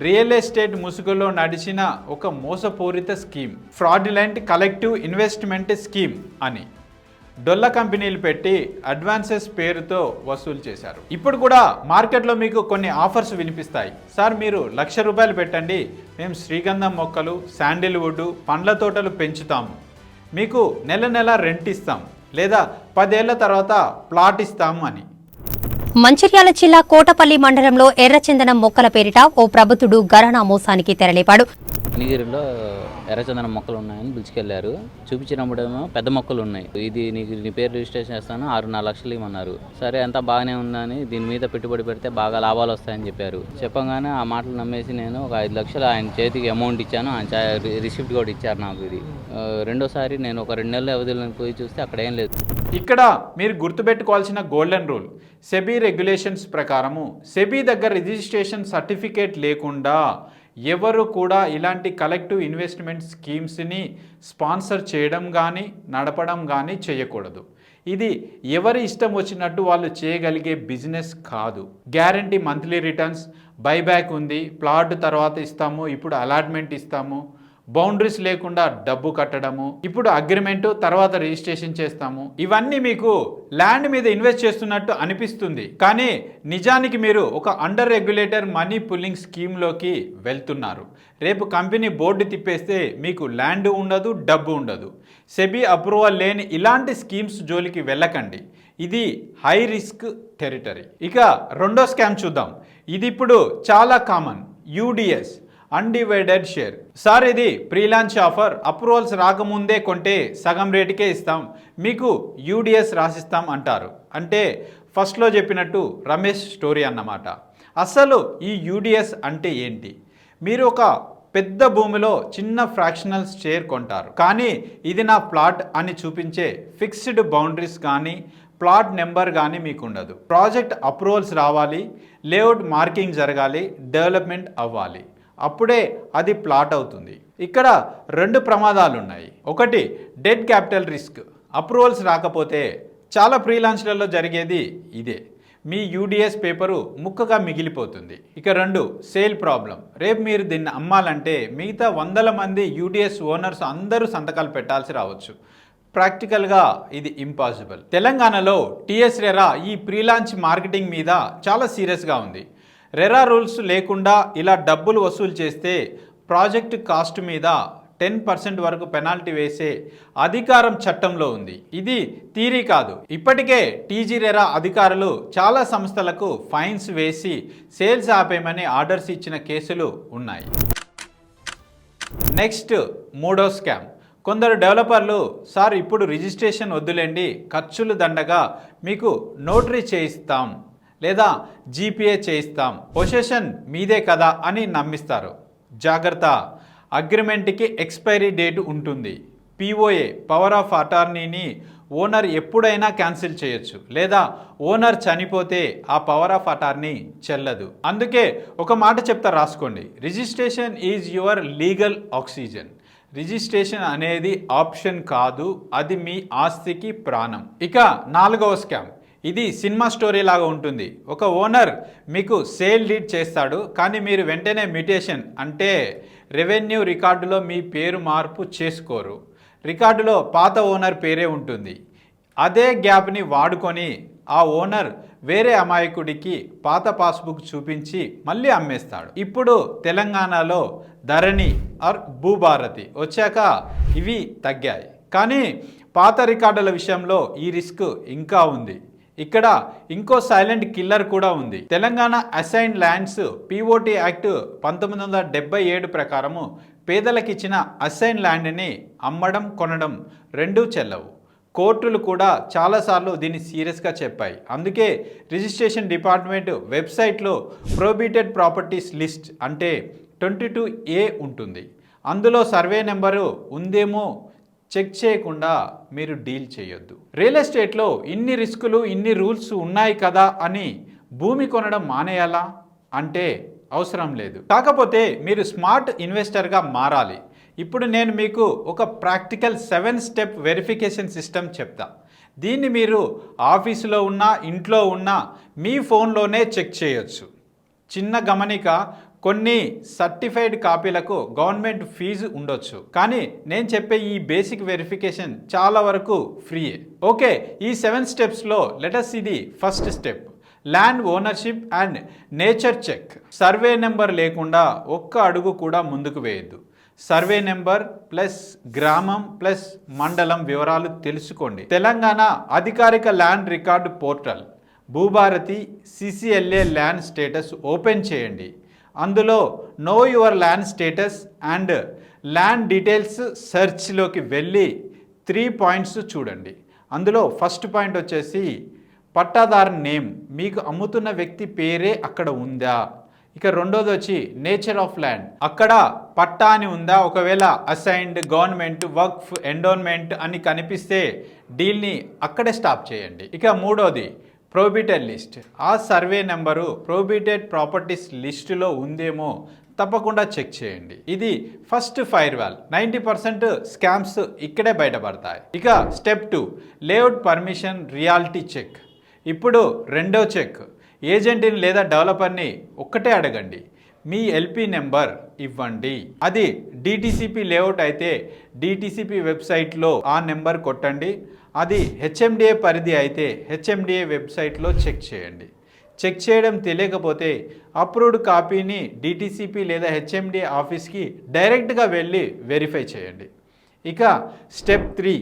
రియల్ ఎస్టేట్ ముసుగులో నడిచిన ఒక మోసపూరిత scheme, fraudulent collective investment scheme అని. డొల్ల కంపెనీలు పెట్టి అడ్వాన్సెస్ పేరుతో వసూలు చేశారు. ఇప్పుడు కూడా మార్కెట్లో మీకు కొన్ని ఆఫర్స్ వినిపిస్తాయి. సార్ మీరు ₹1,00,000 పెట్టండి, మేము శ్రీగంధం మొక్కలు, శాండిల్వుడ్, పండ్ల తోటలు పెంచుతాము, మీకు నెల నెల రెంట్ ఇస్తాం, లేదా 10 ఏళ్ల తర్వాత ప్లాట్ ఇస్తాము అని. మంచిర్యాల జిల్లా కోటపల్లి మండలంలో ఎర్రచందనం మొక్కల పేరిట ఓ ప్రభుత్వుడు గరానా మోసానికి తెరలేపాడు. నీగిరిలో ఎర్రచందనం మొక్కలు ఉన్నాయని పిలుచుకెళ్లారు. చూపించినప్పుడేమో పెద్ద మొక్కలు ఉన్నాయి. ఇది నీ పేరు రిజిస్ట్రేషన్ చేస్తాను, 6-4 లక్షలు ఇవ్వమన్నారు. సరే అంతా బాగానే ఉందని దీని మీద పెట్టుబడి పెడితే బాగా లాభాలు వస్తాయని చెప్పారు. చెప్పగానే ఆ మాటలు నమ్మేసి నేను ఒక 5 లక్షలు ఆయన చేతికి అమౌంట్ ఇచ్చాను. ఆయన రిసిప్ట్ కూడా ఇచ్చారు నాకు. ఇది రెండోసారి నేను ఒక 2 నెలల వ్యవధిలో పోయి చూస్తే అక్కడ ఏం లేదు. ఇక్కడ మీరు గుర్తుపెట్టుకోవాల్సిన గోల్డెన్ రూల్, సెబీ రెగ్యులేషన్స్ ప్రకారము సెబీ దగ్గర రిజిస్ట్రేషన్ సర్టిఫికేట్ లేకుండా ఎవరు కూడా ఇలాంటి కలెక్టివ్ ఇన్వెస్ట్మెంట్ స్కీమ్స్ని స్పాన్సర్ చేయడం కానీ నడపడం కానీ చేయకూడదు. ఇది ఎవరి ఇష్టం వచ్చినట్టు వాళ్ళు చేయగలిగే బిజినెస్ కాదు. గ్యారంటీ మంత్లీ రిటర్న్స్, బైబ్యాక్ ఉంది, ప్లాట్ తర్వాత ఇస్తాము, ఇప్పుడు అలాట్మెంట్ ఇస్తాము, బౌండరీస్ లేకుండా డబ్బు కట్టడము, ఇప్పుడు అగ్రిమెంట్ తర్వాత రిజిస్ట్రేషన్ చేస్తాము. ఇవన్నీ మీకు ల్యాండ్ మీద ఇన్వెస్ట్ చేస్తున్నట్టు అనిపిస్తుంది, కానీ నిజానికి మీరు ఒక అండర్ రెగ్యులేటర్ మనీ పుల్లింగ్ స్కీమ్లోకి వెళ్తున్నారు. రేపు కంపెనీ బోర్డు తిప్పేస్తే మీకు ల్యాండ్ ఉండదు, డబ్బు ఉండదు. సెబీ అప్రూవల్ లేని ఇలాంటి స్కీమ్స్ జోలికి వెళ్ళకండి. ఇది హై రిస్క్ టెరిటరీ. ఇక రెండో స్కామ్ చూద్దాం. ఇది ఇప్పుడు చాలా common, UDS, undivided share. Sir ఇది ప్రీ లాంచ్ ఆఫర్, అప్రూవల్స్ రాకముందే కొంటే సగం రేటుకే ఇస్తాం, మీకు యూడిఎస్ రాసిస్తాం అంటారు. అంటే ఫస్ట్లో చెప్పినట్టు రమేష్ స్టోరీ అన్నమాట. అసలు ఈ యూడిఎస్ అంటే ఏంటి? మీరు ఒక పెద్ద భూమిలో చిన్న ఫ్రాక్షనల్ షేర్ కొంటారు, కానీ ఇది నా ప్లాట్ అని చూపించే ఫిక్స్డ్ బౌండరీస్ కానీ ప్లాట్ నెంబర్ కానీ మీకు ఉండదు. ప్రాజెక్ట్ అప్రూవల్స్ రావాలి, లేఅవుట్ మార్కింగ్ జరగాలి, డెవలప్మెంట్ అవ్వాలి, అప్పుడే అది ప్లాట్ అవుతుంది. ఇక్కడ రెండు ప్రమాదాలు ఉన్నాయి. ఒకటి డెడ్ క్యాపిటల్ రిస్క్, అప్రూవల్స్ రాకపోతే చాలా ప్రీ లాంచ్లలో జరిగేది ఇదే, మీ యూడిఎస్ పేపరు ముక్కగా మిగిలిపోతుంది. ఇక రెండు సేల్ ప్రాబ్లం. రేపు మీరు దీన్ని అమ్మాలంటే మిగతా 100 మంది యూడిఎస్ ఓనర్స్ అందరూ సంతకాలు పెట్టాల్సి రావచ్చు. ప్రాక్టికల్గా ఇది ఇంపాసిబుల్. తెలంగాణలో టీఎస్ రెరా ఈ ప్రీ లాంచ్ మార్కెటింగ్ మీద చాలా సీరియస్గా ఉంది. రెరా రూల్స్ లేకుండా ఇలా డబ్బులు వసూలు చేస్తే ప్రాజెక్ట్ కాస్ట్ మీద 10% వరకు పెనాల్టీ వేసే అధికారం చట్టంలో ఉంది. ఇది థియరీ కాదు. ఇప్పటికే టీజీ రెరా అధికారులు చాలా సంస్థలకు ఫైన్స్ వేసి సేల్స్ ఆపేయమని ఆర్డర్స్ ఇచ్చిన కేసులు ఉన్నాయి. నెక్స్ట్ మూడో స్కామ్. కొందరు డెవలపర్లు సార్ ఇప్పుడు రిజిస్ట్రేషన్ వద్దులేండి, ఖర్చులు దండగా మీకు నోటరీ చేయిస్తాం లేదా జీపీఏ చేయిస్తాం, పొసెషన్ మీదే కదా అని నమ్మిస్తారు. జాగ్రత్త, అగ్రిమెంట్కి ఎక్స్పైరీ డేట్ ఉంటుంది. పిఓఏ పవర్ ఆఫ్ అటార్నీని ఓనర్ ఎప్పుడైనా క్యాన్సిల్ చేయొచ్చు, లేదా ఓనర్ చనిపోతే ఆ పవర్ ఆఫ్ అటార్నీ చెల్లదు. అందుకే ఒక మాట చెప్తా, రాసుకోండి. Registration is your legal oxygen. Registration అనేది ఆప్షన్ కాదు, అది మీ ఆస్తికి ప్రాణం. ఇక నాలుగవ స్కామ్. ఇది సినిమా స్టోరీ లాగా ఉంటుంది. ఒక ఓనర్ మీకు సేల్ డీడ్ చేస్తాడు, కానీ మీరు వెంటనే మ్యూటేషన్ అంటే రెవెన్యూ రికార్డులో మీ పేరు మార్పు చేసుకోరు. రికార్డులో పాత ఓనర్ పేరే ఉంటుంది. అదే గ్యాప్ని వాడుకొని ఆ ఓనర్ వేరే అమాయకుడికి పాత పాస్బుక్ చూపించి మళ్ళీ అమ్మేస్తాడు. ఇప్పుడు తెలంగాణలో ధరణి ఆర్ భూభారతి వచ్చాక ఇవి తగ్గాయి, కానీ పాత రికార్డుల విషయంలో ఈ రిస్క్ ఇంకా ఉంది. ఇక్కడ ఇంకో సైలెంట్ కిల్లర్ కూడా ఉంది. Telangana assign lands POT act 1977 ప్రకారము పేదలకు ఇచ్చిన అసైన్ ల్యాండ్ని అమ్మడం కొనడం రెండూ చెల్లవు. కోర్టులు కూడా చాలాసార్లు దీన్ని సీరియస్గా చెప్పాయి. అందుకే రిజిస్ట్రేషన్ డిపార్ట్మెంట్ వెబ్సైట్లో ప్రొహిబిటెడ్ ప్రాపర్టీస్ లిస్ట్ అంటే 22A ఉంటుంది. అందులో సర్వే నెంబరు ఉందేమో చెక్ చేయకుండా మీరు డీల్ చేయొద్దు. రియల్ ఎస్టేట్లో ఇన్ని రిస్కులు, ఇన్ని రూల్స్ ఉన్నాయి కదా అని భూమి కొనడం మానేయాలా అంటే అవసరం లేదు. కాకపోతే మీరు స్మార్ట్ ఇన్వెస్టర్గా మారాలి. ఇప్పుడు నేను మీకు ఒక ప్రాక్టికల్ 7 స్టెప్ వెరిఫికేషన్ సిస్టమ్ చెప్తా. దీన్ని మీరు ఆఫీసులో ఉన్నా ఇంట్లో ఉన్నా మీ ఫోన్లోనే చెక్ చేయొచ్చు. చిన్న గమనిక, కొన్ని సర్టిఫైడ్ కాపీలకు గవర్నమెంట్ ఫీజు ఉండొచ్చు, కానీ నేను చెప్పే ఈ బేసిక్ వెరిఫికేషన్ చాలా వరకు ఫ్రీయే. ఓకే, ఈ 7 స్టెప్స్లో లెటస్ ఇది first step, land ownership and nature check. Survey number లేకుండా ఒక్క అడుగు కూడా ముందుకు వేయద్దు. సర్వే నెంబర్ ప్లస్ గ్రామం ప్లస్ మండలం వివరాలు తెలుసుకోండి. తెలంగాణ అధికారిక land record portal Bhubharati CCLA land status open చేయండి. అందులో know your land status and land details సెర్చ్లోకి వెళ్ళి 3 పాయింట్స్ చూడండి. అందులో ఫస్ట్ పాయింట్ వచ్చేసి పట్టాదారు నేమ్, మీకు అమ్ముతున్న వ్యక్తి పేరే అక్కడ ఉందా. ఇక రెండోది వచ్చి నేచర్ ఆఫ్ ల్యాండ్, అక్కడ పట్టా అని ఉందా. ఒకవేళ అసైన్డ్, గవర్నమెంట్, వక్ఫ్, ఎండోన్మెంట్ అని కనిపిస్తే డీల్ని అక్కడే స్టాప్ చేయండి. ఇక మూడోది ప్రొహిబిటెడ్ లిస్ట్, ఆ సర్వే నెంబరు ప్రొహిబిటెడ్ ప్రాపర్టీస్ లిస్టులో ఉందేమో తప్పకుండా చెక్ చేయండి. ఇది ఫస్ట్ ఫైర్ వాల్. 90% స్కామ్స్ ఇక్కడే బయటపడతాయి. ఇక step 2 layout permission reality check. ఇప్పుడు రెండో చెక్. ఏజెంట్ని లేదా డెవలపర్ని ఒక్కటే అడగండి, మీ ఎల్పి నెంబర్ ఇవ్వండి. అది డిటిసిపి లేఅవుట్ అయితే డిటిసిపి వెబ్సైట్లో ఆ నెంబర్ కొట్టండి. అది హెచ్ఎండిఏ పరిధి అయితే హెచ్ఎండిఏ వెబ్సైట్లో చెక్ చేయండి. చెక్ చేయడం తెలియకపోతే అప్రూవ్డ్ కాపీని డిటిసిపి లేదా హెచ్ఎండిఏ ఆఫీస్కి డైరెక్ట్గా వెళ్ళి వెరిఫై చేయండి. ఇక స్టెప్ 3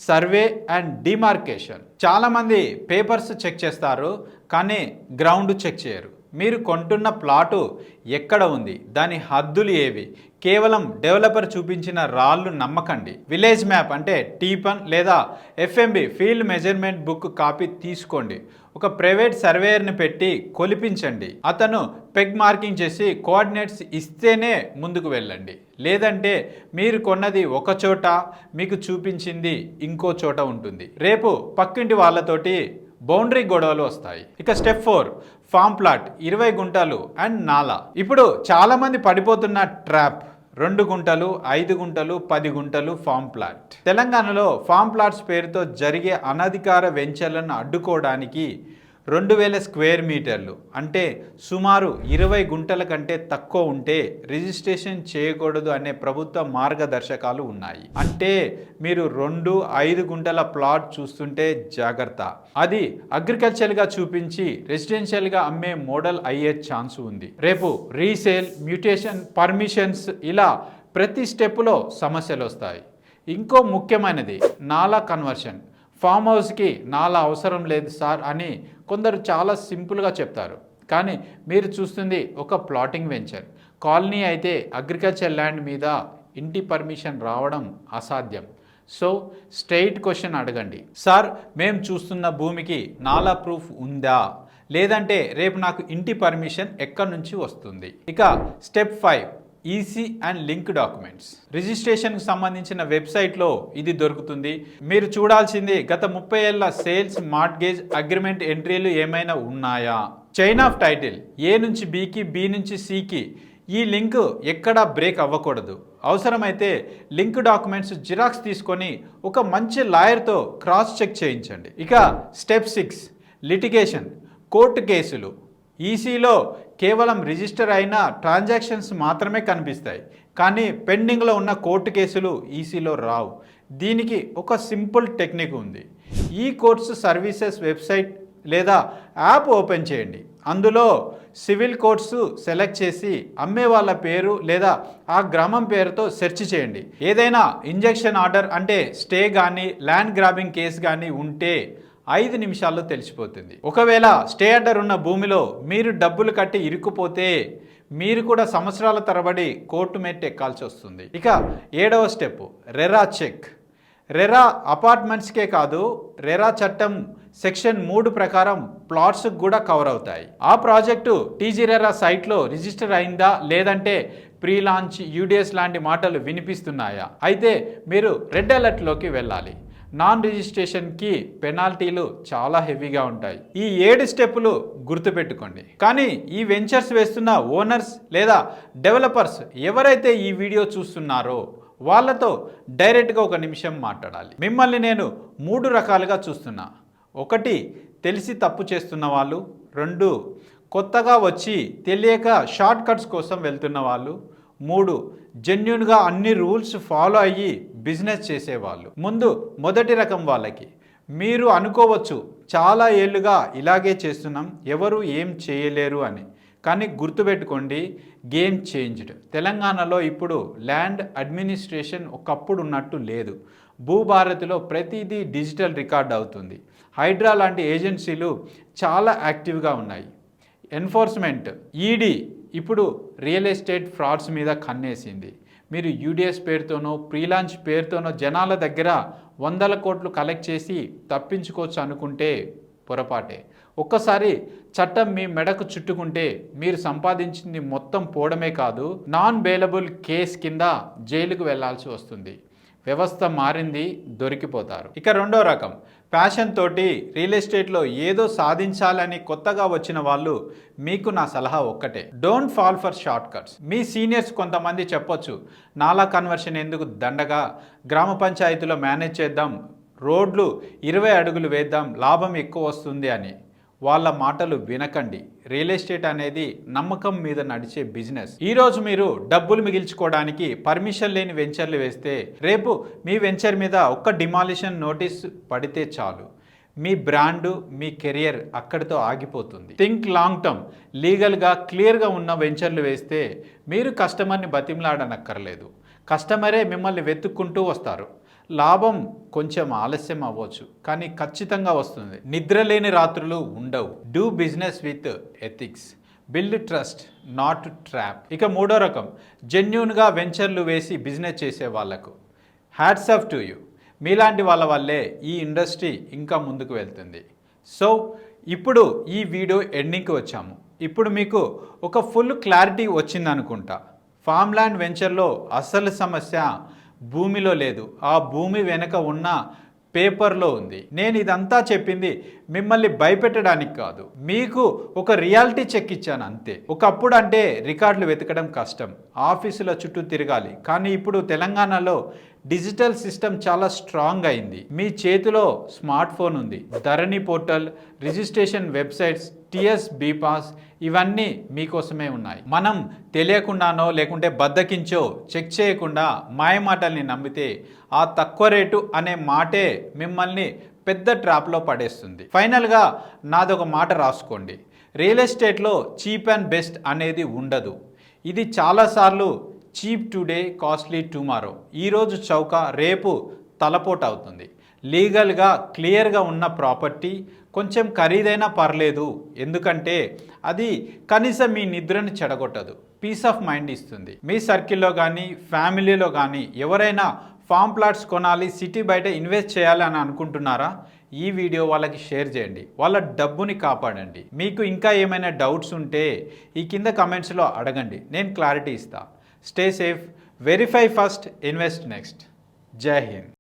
సర్వే అండ్ డిమార్కేషన్. చాలామంది పేపర్స్ చెక్ చేస్తారు కానీ గ్రౌండ్ చెక్ చేయరు. మీరు కొంటున్న ప్లాటు ఎక్కడ ఉంది, దాని హద్దులు ఏవి, కేవలం డెవలపర్ చూపించిన రాళ్ళు నమ్మకండి. విలేజ్ మ్యాప్ అంటే టీపన్ లేదా FMB field measurement book copy తీసుకోండి. ఒక ప్రైవేట్ సర్వేయర్ని పెట్టి కొలిపించండి. అతను పెగ్ మార్కింగ్ చేసి కోఆర్డినేట్స్ ఇస్తేనే ముందుకు వెళ్ళండి. లేదంటే మీరు కొన్నది ఒక చోట, మీకు చూపించింది ఇంకో చోట ఉంటుంది. రేపు పక్కింటి వాళ్ళతోటి బౌండరీ గొడవలు వస్తాయి. ఇక స్టెప్ 4 ఫామ్ ప్లాట్ 20 గుంటలు అండ్ నాలా. ఇప్పుడు చాలామంది పడిపోతున్న ట్రాప్ 2 గుంటలు, 5 గుంటలు, 10 గుంటలు ఫామ్ ప్లాట్. తెలంగాణలో ఫామ్ ప్లాట్స్ పేరుతో జరిగే అనధికార వెంచర్లను అడ్డుకోవడానికి 2000 స్క్వేర్ మీటర్లు అంటే సుమారు 20 గుంటల కంటే తక్కువ ఉంటే రిజిస్ట్రేషన్ చేయకూడదు అనే ప్రభుత్వ మార్గదర్శకాలు ఉన్నాయి. అంటే మీరు 2-5 గుంటల ప్లాట్ చూస్తుంటే జాగ్రత్త. అది అగ్రికల్చర్గా చూపించి రెసిడెన్షియల్గా అమ్మే మోడల్ అయ్యే ఛాన్స్ ఉంది. రేపు రీసేల్, మ్యూటేషన్, పర్మిషన్స్ ఇలా ప్రతి స్టెప్లో సమస్యలు వస్తాయి. ఇంకో ముఖ్యమైనది నాలా కన్వర్షన్. ఫామ్ హౌస్కి నాలా అవసరం లేదు సార్ అని కొందరు చాలా సింపుల్గా చెప్తారు. కానీ మీరు చూస్తుంది ఒక ప్లాటింగ్ వెంచర్. కాలనీ అయితే అగ్రికల్చర్ ల్యాండ్ మీద ఇంటి పర్మిషన్ రావడం అసాధ్యం. సో స్ట్రైట్ క్వశ్చన్ అడగండి, సార్ మేము చూస్తున్న భూమికి నాలా ప్రూఫ్ ఉందా, లేదంటే రేపు నాకు ఇంటి పర్మిషన్ ఎక్కడి నుంచి వస్తుంది. ఇక step 5 EC and link documents. రిజిస్ట్రేషన్కి సంబంధించిన వెబ్సైట్లో ఇది దొరుకుతుంది. మీరు చూడాల్సింది గత 30 ఏళ్ల సేల్స్, మార్ట్గేజ్, అగ్రిమెంట్ ఎంట్రీలు ఏమైనా ఉన్నాయా, చైన్ ఆఫ్ టైటిల్ ఏ నుంచి బికి, బి నుంచి సికి ఈ లింక్ ఎక్కడా బ్రేక్ అవ్వకూడదు. అవసరమైతే లింక్ డాక్యుమెంట్స్ జిరాక్స్ తీసుకొని ఒక మంచి లాయర్తో క్రాస్ చెక్ చేయించండి. ఇక స్టెప్ 6 లిటిగేషన్, కోర్టు కేసులు. ఈసీలో కేవలం రిజిస్టర్ అయిన ట్రాన్సాక్షన్స్ మాత్రమే కనిపిస్తాయి, కానీ పెండింగ్లో ఉన్న కోర్టు కేసులు ఈసీలో రావు. దీనికి ఒక సింపుల్ టెక్నిక్ ఉంది. ఈ కోర్ట్స్ సర్వీసెస్ వెబ్సైట్ లేదా యాప్ ఓపెన్ చేయండి. అందులో సివిల్ కోర్ట్స్ సెలెక్ట్ చేసి అమ్మే వాళ్ళ పేరు లేదా ఆ గ్రామం పేరుతో సెర్చ్ చేయండి. ఏదైనా ఇంజెక్షన్ ఆర్డర్ అంటే స్టే కానీ ల్యాండ్ గ్రాబింగ్ కేసు కానీ ఉంటే 5 నిమిషాల్లో తెలిసిపోతుంది. ఒకవేళ స్టే ఆర్డర్ ఉన్న భూమిలో మీరు డబ్బులు కట్టి ఇరుక్కుపోతే మీరు కూడా సంవత్సరాల తరబడి కోర్టు మెట్ ఎక్కాల్సి వస్తుంది. ఇక 7వ స్టెప్ రెరా చెక్. రెరా అపార్ట్మెంట్స్కే కాదు, రెరా చట్టం సెక్షన్ 3 ప్రకారం ప్లాట్స్కి కూడా కవర్ అవుతాయి. ఆ ప్రాజెక్టు టీజీ రెరా సైట్లో రిజిస్టర్ అయిందా, లేదంటే ప్రీ లాంచ్, యూడిఎస్ లాంటి మాటలు వినిపిస్తున్నాయా? అయితే మీరు రెడ్ అలర్ట్లోకి వెళ్ళాలి. నాన్ రిజిస్ట్రేషన్కి పెనాల్టీలు చాలా హెవీగా ఉంటాయి. ఈ 7 స్టెప్పులు గుర్తుపెట్టుకోండి. కానీ ఈ వెంచర్స్ వేస్తున్న ఓనర్స్ లేదా డెవలపర్స్ ఎవరైతే ఈ వీడియో చూస్తున్నారో వాళ్ళతో డైరెక్ట్గా ఒక నిమిషం మాట్లాడాలి. మిమ్మల్ని నేను 3 రకాలుగా చూస్తున్నా. 1 తెలిసి తప్పు చేస్తున్న వాళ్ళు, 2 కొత్తగా వచ్చి తెలియక షార్ట్ కట్స్ కోసం వెళ్తున్న వాళ్ళు, 3 జెన్యున్గా అన్ని రూల్స్ ఫాలో అయ్యి బిజినెస్ చేసేవాళ్ళు. ముందు మొదటి రకం వాళ్ళకి మీరు అనుకోవచ్చు చాలా ఏళ్ళుగా ఇలాగే చేస్తున్నాం, ఎవరు ఏం చేయలేరు అని. కానీ గుర్తుపెట్టుకోండి, గేమ్ చేంజ్డ్. తెలంగాణలో ఇప్పుడు ల్యాండ్ అడ్మినిస్ట్రేషన్ ఒకప్పుడు ఉన్నట్టు లేదు. భూభారతిలో ప్రతిదీ డిజిటల్ రికార్డ్ అవుతుంది. హైడ్రా లాంటి ఏజెన్సీలు చాలా యాక్టివ్గా ఉన్నాయి. ఎన్ఫోర్స్మెంట్, ఈడీ ఇప్పుడు రియల్ ఎస్టేట్ ఫ్రాడ్స్ మీద కన్నేసింది. మీరు యూడిఎస్ పేరుతోనో ప్రీలాంచ్ పేరుతోనో జనాల దగ్గర 100 కోట్లు కలెక్ట్ చేసి తప్పించుకోవచ్చు అనుకుంటే పొరపాటే. ఒక్కసారి చట్టం మీ మెడకు చుట్టుకుంటే మీరు సంపాదించింది మొత్తం పోవడమే కాదు, నాన్ బెయిలబుల్ కేస్ కింద జైలుకు వెళ్లాల్సి వస్తుంది. వ్యవస్థ మారింది, దొరికిపోతారు. ఇక రెండో రకం ప్యాషన్ తోటి రియల్ ఎస్టేట్లో ఏదో సాధించాలని కొత్తగా వచ్చిన వాళ్ళు, మీకు నా సలహా ఒక్కటే, don't fall for short cuts. Me seniors కొంతమంది చెప్పొచ్చు, నాలా కన్వర్షన్ ఎందుకు దండగా, గ్రామ పంచాయతీలో మేనేజ్ చేద్దాం, రోడ్లు 20 అడుగులు వేద్దాం, లాభం ఎక్కువ వస్తుంది అని. వాళ్ళ మాటలు వినకండి. రియల్ ఎస్టేట్ అనేది నమ్మకం మీద నడిచే బిజినెస్. ఈరోజు మీరు డబ్బులు మిగిల్చుకోవడానికి పర్మిషన్ లేని వెంచర్లు వేస్తే, రేపు మీ వెంచర్ మీద ఒక్క డిమాలిషన్ నోటీస్ పడితే చాలు, మీ బ్రాండు, మీ కెరియర్ అక్కడితో ఆగిపోతుంది. Think long term. లీగల్గా క్లియర్గా ఉన్న వెంచర్లు వేస్తే మీరు కస్టమర్ని బతిమలాడనక్కర్లేదు, కస్టమరే మిమ్మల్ని వెతుక్కుంటూ వస్తారు. లాభం కొంచెం ఆలస్యం అవ్వచ్చు, కానీ ఖచ్చితంగా వస్తుంది. నిద్రలేని రాత్రులు ఉండవు. Do business with ethics. Build trust, not trap. ఇక మూడో రకం, జెన్యూన్గా వెంచర్లు వేసి బిజినెస్ చేసే వాళ్లకు హ్యాట్స్ ఆఫ్ టు యూ. మీలాంటి వాళ్ళ వల్లే ఈ ఇండస్ట్రీ ఇంకా ముందుకు వెళ్తుంది. సో ఇప్పుడు ఈ వీడియో ఎండింగ్కి వచ్చాము. ఇప్పుడు మీకు ఒక ఫుల్ క్లారిటీ వచ్చిందనుకుంటా. ఫామ్ ల్యాండ్ వెంచర్లో అసలు సమస్య భూమిలో లేదు, ఆ భూమి వెనుక ఉన్న పేపర్లో ఉంది. నేను ఇదంతా చెప్పింది మిమ్మల్ని భయపెట్టడానికి కాదు, మీకు ఒక రియాలిటీ చెక్ ఇచ్చాను అంతే. ఒకప్పుడు అంటే రికార్డులు వెతకడం కష్టం, ఆఫీసుల చుట్టూ తిరగాలి. కానీ ఇప్పుడు తెలంగాణలో డిజిటల్ సిస్టమ్ చాలా స్ట్రాంగ్ అయింది. మీ చేతిలో స్మార్ట్ ఫోన్ ఉంది. Dharani portal, registration websites, TS bPASS ఇవన్నీ మీకోసమే ఉన్నాయి. మనం తెలియకుండానో లేకుంటే బద్దకించో చెక్ చేయకుండా మాయమాటల్ని నమ్మితే ఆ తక్కువ రేటు అనే మాటే మిమ్మల్ని పెద్ద ట్రాప్లో పడేస్తుంది. ఫైనల్గా నాదొక మాట రాసుకోండి, రియల్ ఎస్టేట్లో చీప్ అండ్ బెస్ట్ అనేది ఉండదు. ఇది చాలాసార్లు చీప్ టుడే, కాస్ట్లీ టుమారో. ఈరోజు చౌక, రేపు తలపోటు అవుతుంది. లీగల్గా క్లియర్గా ఉన్న ప్రాపర్టీ కొంచెం ఖరీదైనా పర్లేదు, ఎందుకంటే అది కనీసం మీ నిద్రని చెడగొట్టదు, పీస్ ఆఫ్ మైండ్ ఇస్తుంది. మీ సర్కిల్లో కానీ ఫ్యామిలీలో కానీ ఎవరైనా ఫామ్ ప్లాట్స్ కొనాలి, సిటీ బయట ఇన్వెస్ట్ చేయాలి అని అనుకుంటున్నారా? ఈ వీడియో వాళ్ళకి షేర్ చేయండి, వాళ్ళ డబ్బుని కాపాడండి. మీకు ఇంకా ఏమైనా డౌట్స్ ఉంటే ఈ కింద కమెంట్స్లో అడగండి, నేను క్లారిటీ ఇస్తా. Stay safe, verify first, invest next. జై హింద్.